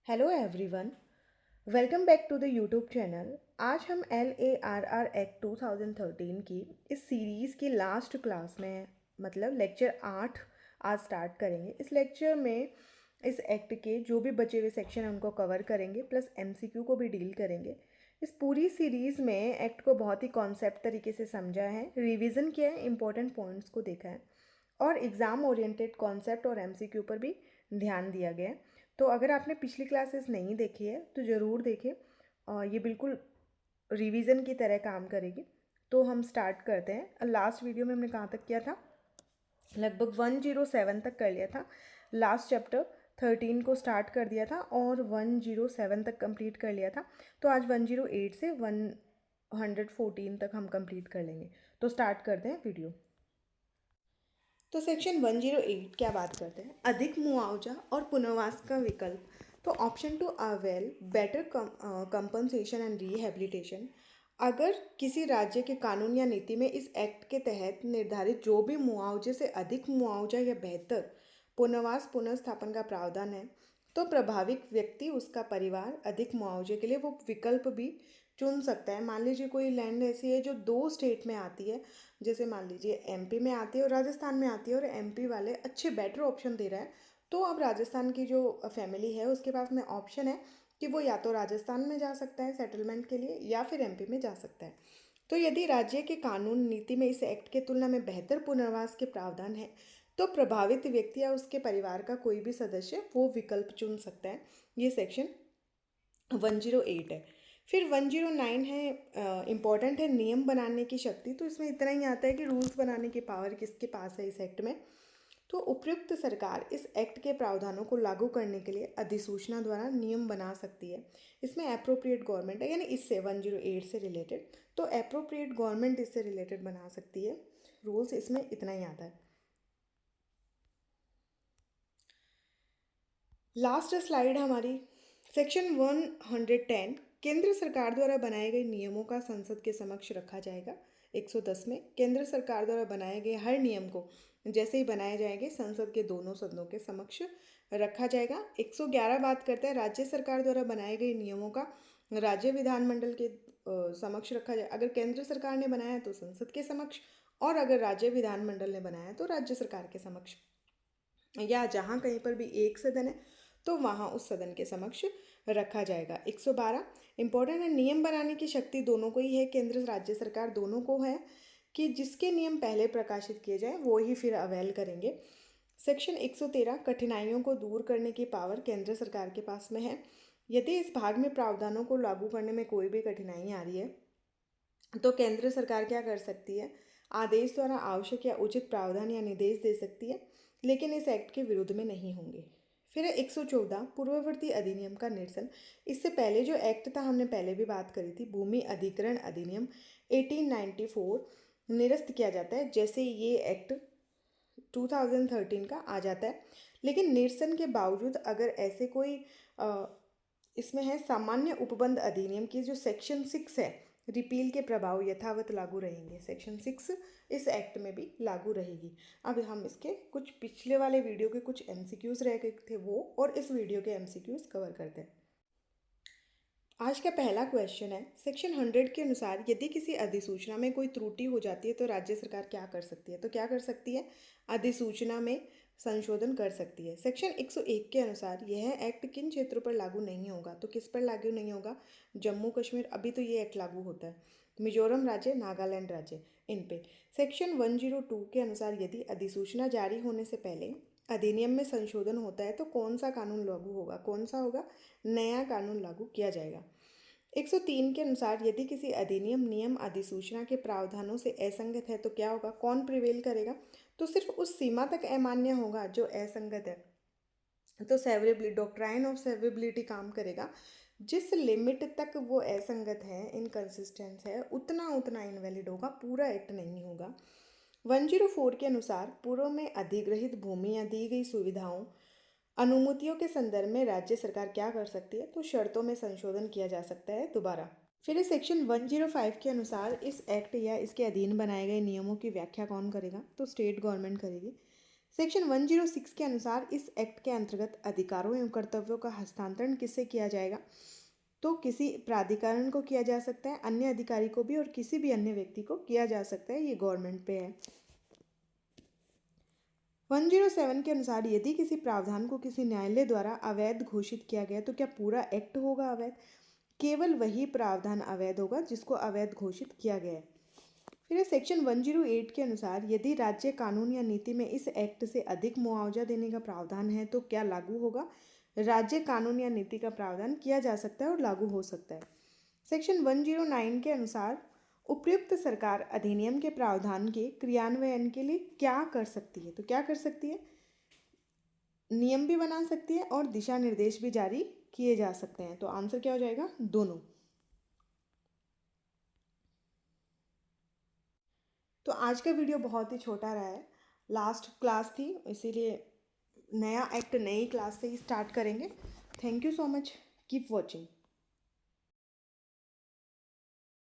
Hello everyone, welcome back to the YouTube channel. आज हम LARR act 2013 की इस सीरीज़ की लास्ट क्लास में मतलब लेक्चर 8 आज स्टार्ट करेंगे। इस लेक्चर में इस एक्ट के जो भी बचे हुए सेक्शन हैं उनको कवर करेंगे, प्लस MCQ को भी डील करेंगे। इस पूरी सीरीज़ में एक्ट को बहुत ही कॉन्सेप्ट तरीके से समझा है, रिवीजन किया है, इंपॉर्टेंट पॉइंट्स को देखा है और एग्ज़ाम ओरिएंटेड कॉन्सेप्ट और MCQ पर भी ध्यान दिया गया है। तो अगर आपने पिछली क्लासेस नहीं देखी है तो ज़रूर देखें, ये बिल्कुल रिवीजन की तरह काम करेगी। तो हम स्टार्ट करते हैं। लास्ट वीडियो में हमने कहाँ तक किया था? लगभग 107 तक कर लिया था। लास्ट चैप्टर 13 को स्टार्ट कर दिया था और 107 तक कंप्लीट कर लिया था। तो आज 108 से 114 तक हम कंप्लीट कर लेंगे। तो स्टार्ट करते हैं वीडियो। तो सेक्शन 108 क्या बात करते हैं? अधिक मुआवजा और पुनर्वास का विकल्प। तो option to avail better compensation and rehabilitation. अगर किसी राज्य के कानून या नीति में इस एक्ट के तहत निर्धारित जो भी मुआवजे से अधिक मुआवजा या बेहतर पुनर्वास पुनर्स्थापन का प्रावधान है, तो प्रभावित व्यक्ति उसका परिवार अधिक मुआवजे के लिए वो विकल्प भी चुन सकता है। मान लीजिए कोई लैंड ऐसी है जो 2 स्टेट में आती है, जैसे मान लीजिए MP में आती है और राजस्थान में आती है, और MP वाले अच्छे बेटर ऑप्शन दे रहा है, तो अब राजस्थान की जो फैमिली है उसके पास में ऑप्शन है कि वो या तो राजस्थान में जा सकता है सेटलमेंट के लिए या फिर MP में जा सकता है। तो यदि राज्य के कानून नीति में इस एक्ट के तुलना में बेहतर पुनर्वास के प्रावधान है, तो प्रभावित व्यक्ति या उसके परिवार का कोई भी सदस्य वो विकल्प चुन सकता है। ये सेक्शन 108 है। फिर 109 है, इम्पॉर्टेंट है, नियम बनाने की शक्ति। तो इसमें इतना ही आता है कि रूल्स बनाने की पावर किसके पास है इस एक्ट में। तो उपयुक्त सरकार इस एक्ट के प्रावधानों को लागू करने के लिए अधिसूचना द्वारा नियम बना सकती है। इसमें अप्रोप्रिएट गवर्नमेंट है, यानी इससे 108 से रिलेटेड, तो अप्रोप्रिएट गवर्नमेंट इससे रिलेटेड बना सकती है। रूल्स इसमें इतना ही आता है। लास्ट स्लाइड हमारी सेक्शन 110, केंद्र सरकार द्वारा बनाए गए नियमों का संसद के समक्ष रखा जाएगा। 110 में केंद्र सरकार द्वारा बनाए गए हर नियम को जैसे ही बनाए जाएंगे संसद के दोनों सदनों के समक्ष रखा जाएगा। 111 बात करता है राज्य सरकार द्वारा बनाए गए नियमों का राज्य विधानमंडल के समक्ष रखा जाए। अगर केंद्र सरकार ने बनाया है तो संसद के समक्ष, और अगर राज्य विधानमंडल ने बनाया है तो राज्य सरकार के समक्ष, या जहाँ कहीं पर भी एक सदन है तो वहाँ उस सदन के समक्ष रखा जाएगा। 112 इंपॉर्टेंट है, नियम बनाने की शक्ति दोनों को ही है, केंद्र राज्य सरकार दोनों को है, कि जिसके नियम पहले प्रकाशित किए जाएं वो ही फिर अवेल करेंगे। सेक्शन 113 कठिनाइयों को दूर करने की पावर केंद्र सरकार के पास में है। यदि इस भाग में प्रावधानों को लागू करने में कोई भी कठिनाई आ रही है तो केंद्र सरकार क्या कर सकती है? आदेश द्वारा आवश्यक या उचित प्रावधान या निर्देश दे सकती है, लेकिन इस एक्ट के विरुद्ध में नहीं होंगे। फिर है 114 पूर्ववर्ती अधिनियम का निरसन। इससे पहले जो एक्ट था हमने पहले भी बात करी थी, भूमि अधिग्रहण अधिनियम 1894 निरस्त किया जाता है। जैसे ये एक्ट 2013 का आ जाता है, लेकिन निरसन के बावजूद अगर ऐसे कोई इसमें है सामान्य उपबंध अधिनियम की जो सेक्शन 6 है, रिपील के प्रभाव यथावत लागू रहेंगे। सेक्शन 6 इस एक्ट में भी लागू रहेगी। अब हम इसके कुछ पिछले वाले वीडियो के कुछ MCQs रह गए थे वो, और इस वीडियो के MCQs कवर करते हैं। आज का पहला क्वेश्चन है, सेक्शन 100 के अनुसार यदि किसी अधिसूचना में कोई त्रुटि हो जाती है तो राज्य सरकार क्या कर सकती है? तो क्या कर सकती है? अधिसूचना में संशोधन कर सकती है। सेक्शन 101 के अनुसार यह एक्ट किन क्षेत्रों पर लागू नहीं होगा? तो किस पर लागू नहीं होगा? जम्मू कश्मीर, अभी तो ये एक्ट लागू होता है। मिजोरम राज्य, नागालैंड राज्य, इन पे। सेक्शन 102 के अनुसार यदि अधिसूचना जारी होने से पहले अधिनियम में संशोधन होता है तो कौन सा कानून लागू होगा? कौन सा होगा? नया कानून लागू किया जाएगा। 103 के अनुसार यदि किसी अधिनियम नियम अधिसूचना के प्रावधानों से असंगत है तो क्या होगा? कौन प्रिवेल करेगा? तो सिर्फ उस सीमा तक अमान्य होगा जो असंगत है। तो सेवरेबिलिटी, डॉक्ट्राइन ऑफ सेवरेबिलिटी काम करेगा। जिस लिमिट तक वो असंगत है, इनकंसिस्टेंस है, उतना उतना इनवैलिड होगा, पूरा एक्ट नहीं होगा। 104 के अनुसार पूर्व में अधिग्रहित भूमि या दी गई सुविधाओं अनुमतियों के संदर्भ में राज्य सरकार क्या कर सकती है? तो शर्तों में संशोधन किया जा सकता है दोबारा। फिर सेक्शन 105 के अनुसार इस एक्ट या इसके अधीन बनाए गए नियमों की व्याख्या कौन करेगा? तो स्टेट गवर्नमेंट करेगी। सेक्शन 106 के अनुसार इस एक्ट के अंतर्गत अधिकारों एवं कर्तव्यों का हस्तांतरण किससे किया जाएगा? तो किसी प्राधिकरण को किया जा सकता है, अन्य अधिकारी को भी, और किसी भी अन्य व्यक्ति को किया जा सकता है। ये गवर्नमेंट पे है। 107 के अनुसार यदि किसी प्रावधान को किसी न्यायालय द्वारा अवैध घोषित किया गया तो क्या पूरा एक्ट होगा अवैध? केवल वही प्रावधान अवैध होगा जिसको अवैध घोषित किया गया है। फिर सेक्शन 108 के अनुसार यदि राज्य कानून या नीति में इस एक्ट से अधिक मुआवजा देने का प्रावधान है तो क्या लागू होगा? राज्य कानून या नीति का प्रावधान किया जा सकता है और लागू हो सकता है। सेक्शन 109 के अनुसार उपयुक्त सरकार अधिनियम के प्रावधान के क्रियान्वयन के लिए क्या कर सकती है? तो क्या कर सकती है? नियम भी बना सकती है और दिशा निर्देश भी जारी किए जा सकते हैं। तो आंसर क्या हो जाएगा? दोनों। तो आज का वीडियो बहुत ही छोटा रहा है, लास्ट क्लास थी, इसीलिए नया एक्ट नई क्लास से ही स्टार्ट करेंगे। Thank you so much, keep watching.